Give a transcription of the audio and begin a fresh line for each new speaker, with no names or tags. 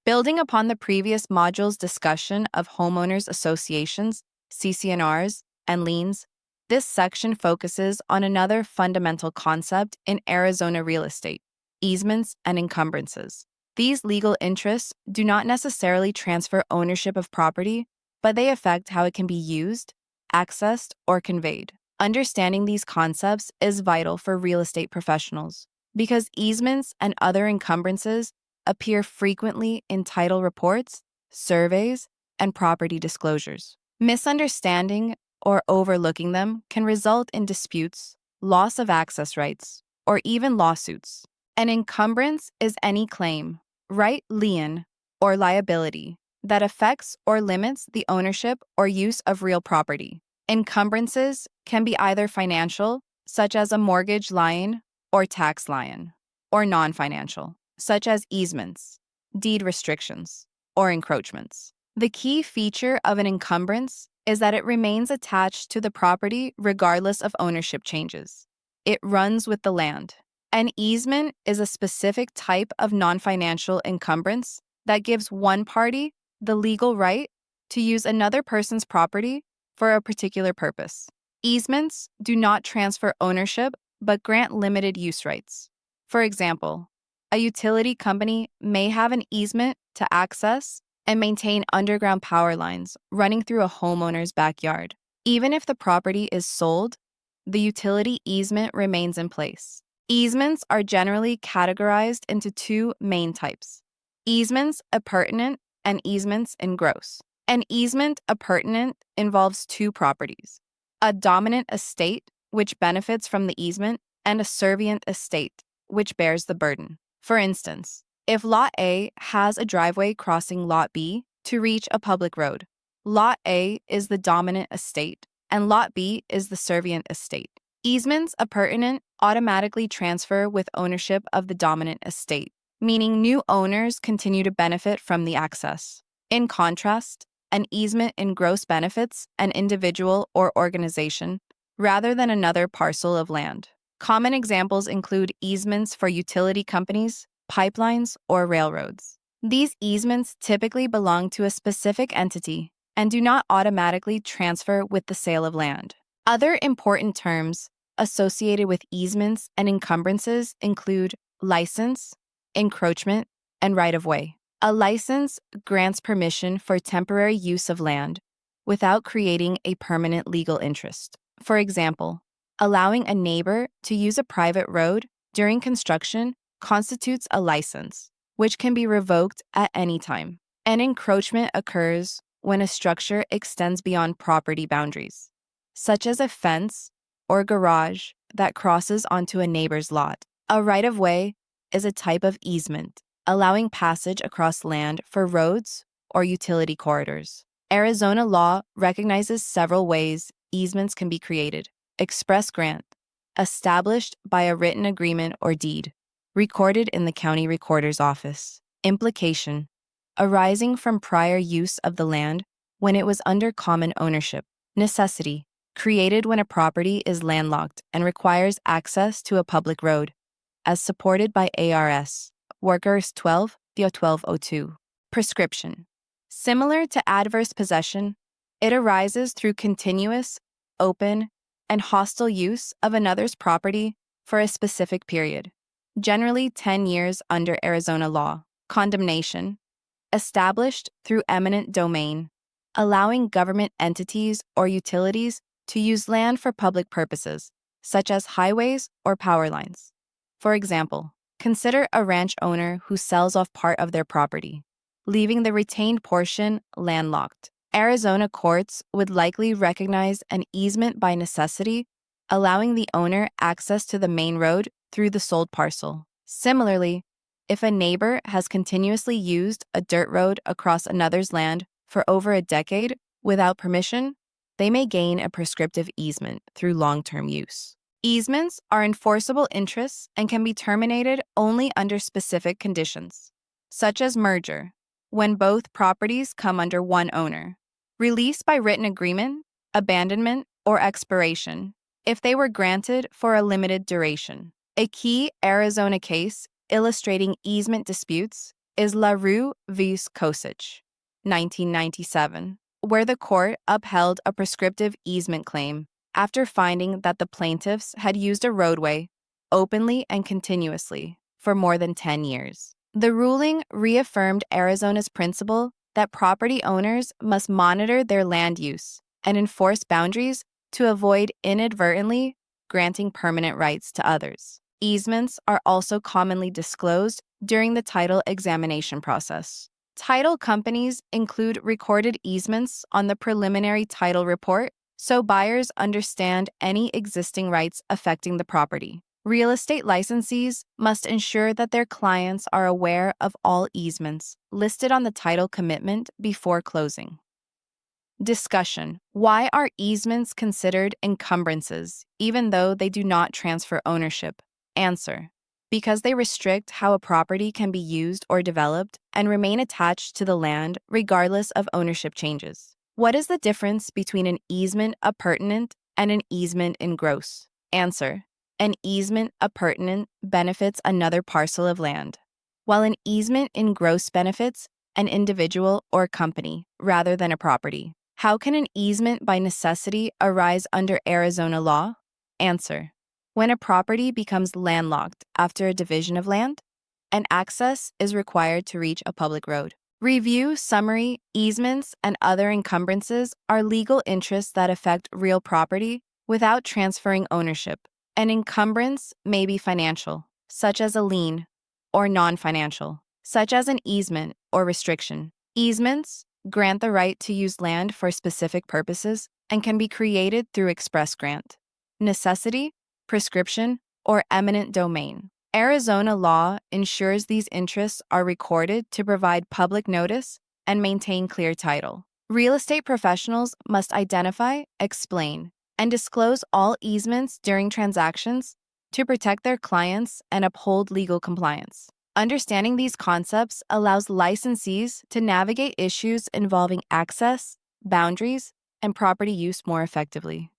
Building upon the previous module's discussion of homeowners associations, CC&Rs, and liens, this section focuses on another fundamental concept in Arizona real estate: easements and encumbrances. These legal interests do not necessarily transfer ownership of property, but they affect how it can be used, accessed, or conveyed. Understanding these concepts is vital for real estate professionals because easements and other encumbrances appear frequently in title reports, surveys, and property disclosures. Misunderstanding or overlooking them can result in disputes, loss of access rights, or even lawsuits. An encumbrance is any claim, right, lien, or liability that affects or limits the ownership or use of real property. Encumbrances can be either financial, such as a mortgage lien or tax lien, or non-financial, such as easements, deed restrictions, or encroachments. The key feature of an encumbrance is that it remains attached to the property regardless of ownership changes. It runs with the land. An easement is a specific type of non-financial encumbrance that gives one party the legal right to use another person's property for a particular purpose. Easements do not transfer ownership but grant limited use rights. For example, a utility company may have an easement to access and maintain underground power lines running through a homeowner's backyard. Even if the property is sold, the utility easement remains in place. Easements are generally categorized into two main types: easements appurtenant and easements in gross. An easement appurtenant involves two properties: a dominant estate, which benefits from the easement, and a servient estate, which bears the burden. For instance, if Lot A has a driveway crossing Lot B to reach a public road, Lot A is the dominant estate, and Lot B is the servient estate. Easements appurtenant automatically transfer with ownership of the dominant estate, meaning new owners continue to benefit from the access. In contrast, an easement in gross benefits an individual or organization rather than another parcel of land. Common examples include easements for utility companies, pipelines, or railroads. These easements typically belong to a specific entity and do not automatically transfer with the sale of land. Other important terms associated with easements and encumbrances include license, encroachment, and right-of-way. A license grants permission for temporary use of land without creating a permanent legal interest. For example, allowing a neighbor to use a private road during construction constitutes a license, which can be revoked at any time. An encroachment occurs when a structure extends beyond property boundaries, such as a fence or garage that crosses onto a neighbor's lot. A right-of-way is a type of easement, allowing passage across land for roads or utility corridors. Arizona law recognizes several ways easements can be created: express grant, established by a written agreement or deed, recorded in the county recorder's office; implication, arising from prior use of the land when it was under common ownership; necessity, created when a property is landlocked and requires access to a public road, as supported by ARS Workers 12/1202. Prescription, similar to adverse possession, it arises through continuous, open, and hostile use of another's property for a specific period, generally 10 years under Arizona law. Condemnation, established through eminent domain, allowing government entities or utilities to use land for public purposes, such as highways or power lines. For example, consider a ranch owner who sells off part of their property, leaving the retained portion landlocked. Arizona courts would likely recognize an easement by necessity, allowing the owner access to the main road through the sold parcel. Similarly, if a neighbor has continuously used a dirt road across another's land for over a decade without permission, they may gain a prescriptive easement through long-term use. Easements are enforceable interests and can be terminated only under specific conditions, such as merger, when both properties come under one owner; release by written agreement, abandonment, or expiration, if they were granted for a limited duration. A key Arizona case illustrating easement disputes is LaRue v. Kosich, 1997, where the court upheld a prescriptive easement claim after finding that the plaintiffs had used a roadway openly and continuously for more than 10 years. The ruling reaffirmed Arizona's principle that property owners must monitor their land use and enforce boundaries to avoid inadvertently granting permanent rights to others. Easements are also commonly disclosed during the title examination process. Title companies include recorded easements on the preliminary title report so buyers understand any existing rights affecting the property. Real estate licensees must ensure that their clients are aware of all easements listed on the title commitment before closing. Discussion: why are easements considered encumbrances, even though they do not transfer ownership? Answer: because they restrict how a property can be used or developed and remain attached to the land regardless of ownership changes. What is the difference between an easement appurtenant and an easement in gross? Answer: an easement appurtenant benefits another parcel of land, while an easement in gross benefits an individual or company rather than a property. How can an easement by necessity arise under Arizona law? Answer: when a property becomes landlocked after a division of land, and access is required to reach a public road. Review summary: easements and other encumbrances are legal interests that affect real property without transferring ownership. An encumbrance may be financial, such as a lien, or non-financial, such as an easement or restriction. Easements grant the right to use land for specific purposes and can be created through express grant, necessity, prescription, or eminent domain. Arizona law ensures these interests are recorded to provide public notice and maintain clear title. Real estate professionals must identify, explain, and disclose all easements during transactions to protect their clients and uphold legal compliance. Understanding these concepts allows licensees to navigate issues involving access, boundaries, and property use more effectively.